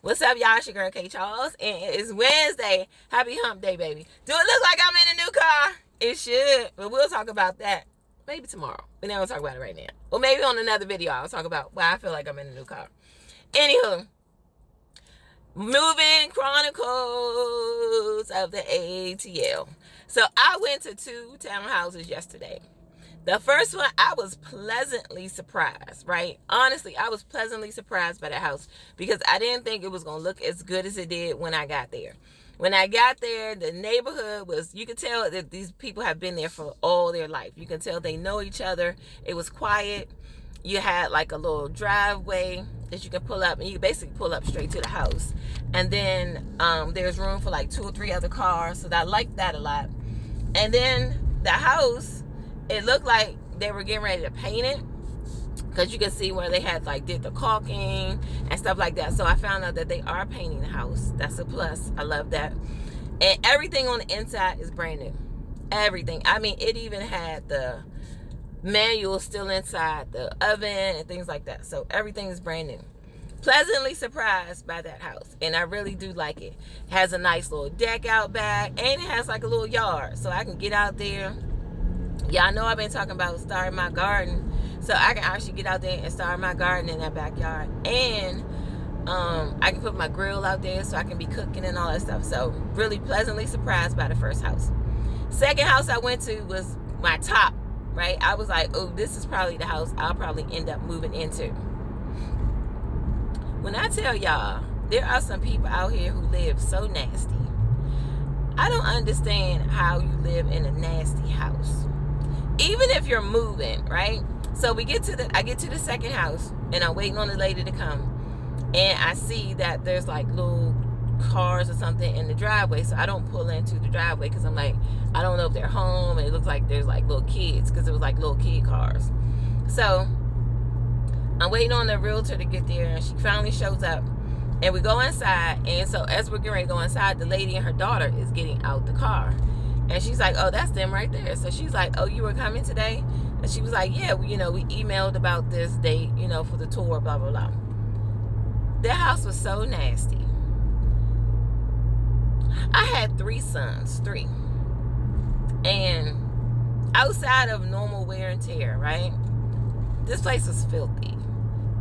What's up, y'all? It's your girl KCharles, and it's Wednesday. Happy hump day, baby. Do it look like I'm in a new car? It should, but we'll talk about that maybe tomorrow. We're not going to talk about it right now. Or maybe on another video, I'll talk about why I feel like I'm in a new car. Anywho, moving chronicles of the ATL. So I went to 2 townhouses yesterday. The first one, I was pleasantly surprised, right? Honestly, I was pleasantly surprised by the house because I didn't think it was going to look as good as it did when I got there. When I got there, the neighborhood was, you could tell that these people have been there for all their life. You can tell they know each other. It was quiet. You had like a little driveway that you can pull up, and you can basically pull up straight to the house. And then there's room for like 2 or 3 other cars, so I liked that a lot. And then the house, it looked like they were getting ready to paint it because you can see where they had like did the caulking and stuff like that. So I found out that they are painting the house. That's a plus. I love that. And everything on the inside is brand new. Everything. I mean, it even had the manual still inside the oven and things like that. So everything is brand new. Pleasantly surprised by that house, and I really do like it. It has a nice little deck out back, and it has like a little yard, so I can get out there. Y'all know I've been talking about starting my garden, so I can actually get out there and start my garden in that backyard. And I can put my grill out there so I can be cooking and all that stuff. So really pleasantly surprised by the first house. Second house I went to was my top, right? I was like, oh, this is probably the house I'll probably end up moving into. When I tell y'all, there are some people out here who live so nasty. I don't understand how you live in a nasty house. Even if you're moving, right? So I get to the second house, and I'm waiting on the lady to come, and I see that there's like little cars or something in the driveway. So I don't pull into the driveway because I'm like, I don't know if they're home, and it looks like there's like little kids because it was like little kid cars. So I'm waiting on the realtor to get there, and she finally shows up, and we go inside. And so as we're getting ready to go inside, the lady and her daughter is getting out the car. And she's like, oh, that's them right there. So she's like, oh, you were coming today? And she was like, yeah, we emailed about this date, for the tour, blah, blah, blah. Their house was so nasty. I had 3 sons, 3. And outside of normal wear and tear, right? This place was filthy.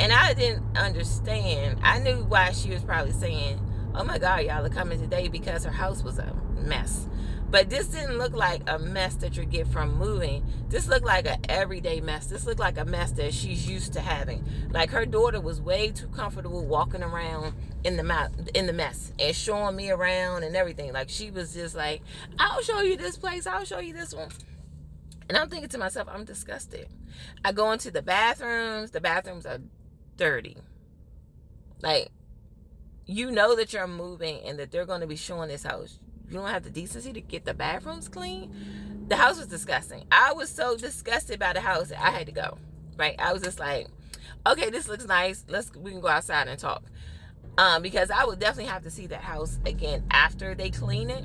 And I didn't understand. I knew why she was probably saying, oh my God, y'all are coming today, because her house was a mess. But this didn't look like a mess that you get from moving. This looked like an everyday mess. This looked like a mess that she's used to having. Like her daughter was way too comfortable walking around in the mess and showing me around and everything. Like she was just like, I'll show you this place. I'll show you this one. And I'm thinking to myself, I'm disgusted. I go into the bathrooms. The bathrooms are dirty. Like, you know that you're moving and that they're going to be showing this house. You don't have the decency to get the bathrooms clean. The house was disgusting. I was so disgusted by the house that I had to go. Right? I was just like, okay, this looks nice. We can go outside and talk. Because I would definitely have to see that house again after they clean it.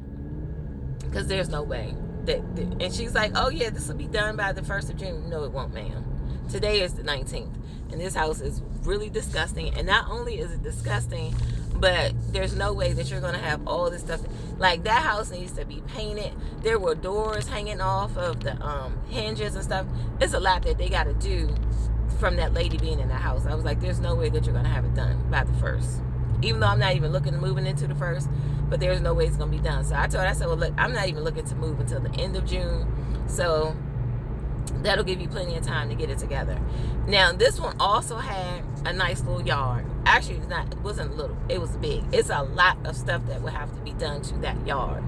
Because there's no way. And she's like, oh yeah, this will be done by the 1st of June. No, it won't, ma'am. Today is the 19th. And this house is really disgusting. And not only is it disgusting, but there's no way that you're going to have all this stuff. Like, that house needs to be painted. There were doors hanging off of the hinges and stuff. It's a lot that they got to do from that lady being in the house. I was like, there's no way that you're going to have it done by the 1st. Even though I'm not even looking to moving into the 1st, but there's no way it's going to be done. So I said, well, look, I'm not even looking to move until the end of June. So that'll give you plenty of time to get it together. Now, this one also had a nice little yard. Actually, it wasn't little. It was big. It's a lot of stuff that would have to be done to that yard.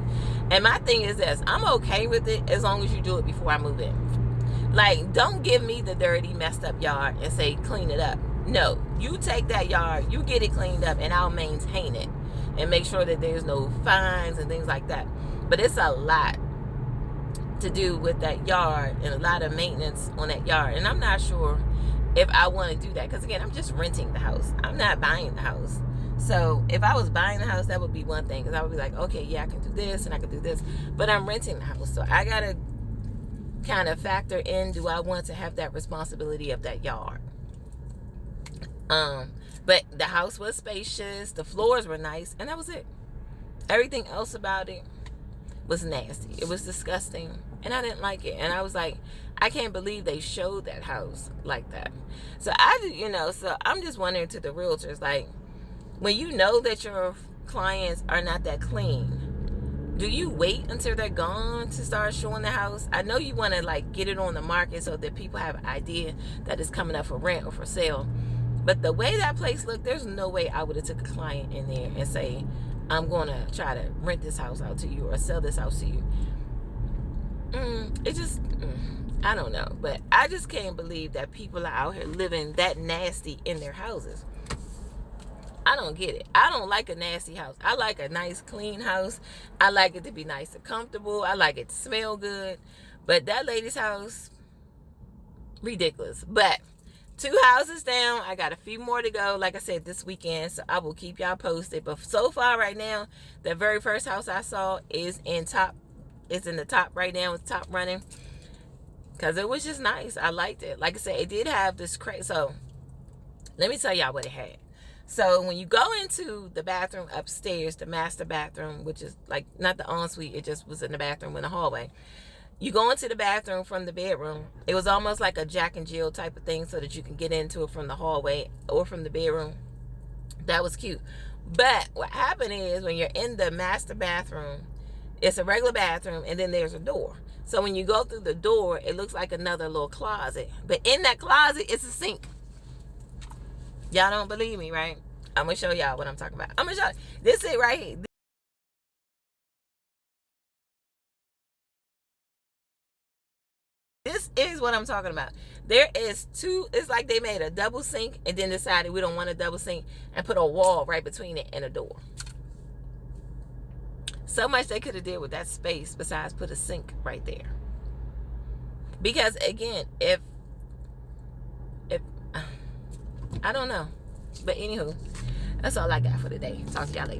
And my thing is this. I'm okay with it as long as you do it before I move in. Like, don't give me the dirty, messed up yard and say, clean it up. No, you take that yard, you get it cleaned up, and I'll maintain it and make sure that there's no fines and things like that. But it's a lot to do with that yard and a lot of maintenance on that yard. And I'm not sure if I want to do that because, again, I'm just renting the house. I'm not buying the house. So if I was buying the house, that would be one thing, because I would be like, okay, yeah, I can do this and I can do this. But I'm renting the house, so I got to kind of factor in, do I want to have that responsibility of that yard? But the house was spacious, the floors were nice, and that was it. Everything else about it was nasty. It was disgusting, and I didn't like it. And I was like, I can't believe they showed that house like that. So so I'm just wondering to the realtors, like, when you know that your clients are not that clean, do you wait until they're gone to start showing the house? I know you want to like get it on the market so that people have an idea that it's coming up for rent or for sale. But the way that place looked, there's no way I would have took a client in there and say, I'm going to try to rent this house out to you or sell this house to you. I don't know. But I just can't believe that people are out here living that nasty in their houses. I don't get it. I don't like a nasty house. I like a nice, clean house. I like it to be nice and comfortable. I like it to smell good. But that lady's house, ridiculous. But 2 houses down. I got a few more to go, like I said, this weekend. So I will keep y'all posted. But so far right now, the very first house I saw is in the top right now. It's top running. Because it was just nice. I liked it. Like I said, it did have this so let me tell y'all what it had. So when you go into the bathroom upstairs, the master bathroom, which is like not the ensuite, it just was in the bathroom in the hallway. You go into the bathroom from the bedroom. It was almost like a Jack and Jill type of thing so that you can get into it from the hallway or from the bedroom. That was cute. But what happened is when you're in the master bathroom, it's a regular bathroom and then there's a door. So when you go through the door, it looks like another little closet. But in that closet, it's a sink. Y'all don't believe me, right? I'm going to show y'all what I'm talking about. I'm going to show you. This is it right here. This is what I'm talking about. There is it's like they made a double sink and then decided we don't want a double sink and put a wall right between it and a door. So much they could have did with that space besides put a sink right there. Because again, if I don't know. But anywho, that's all I got for today. Talk to y'all later.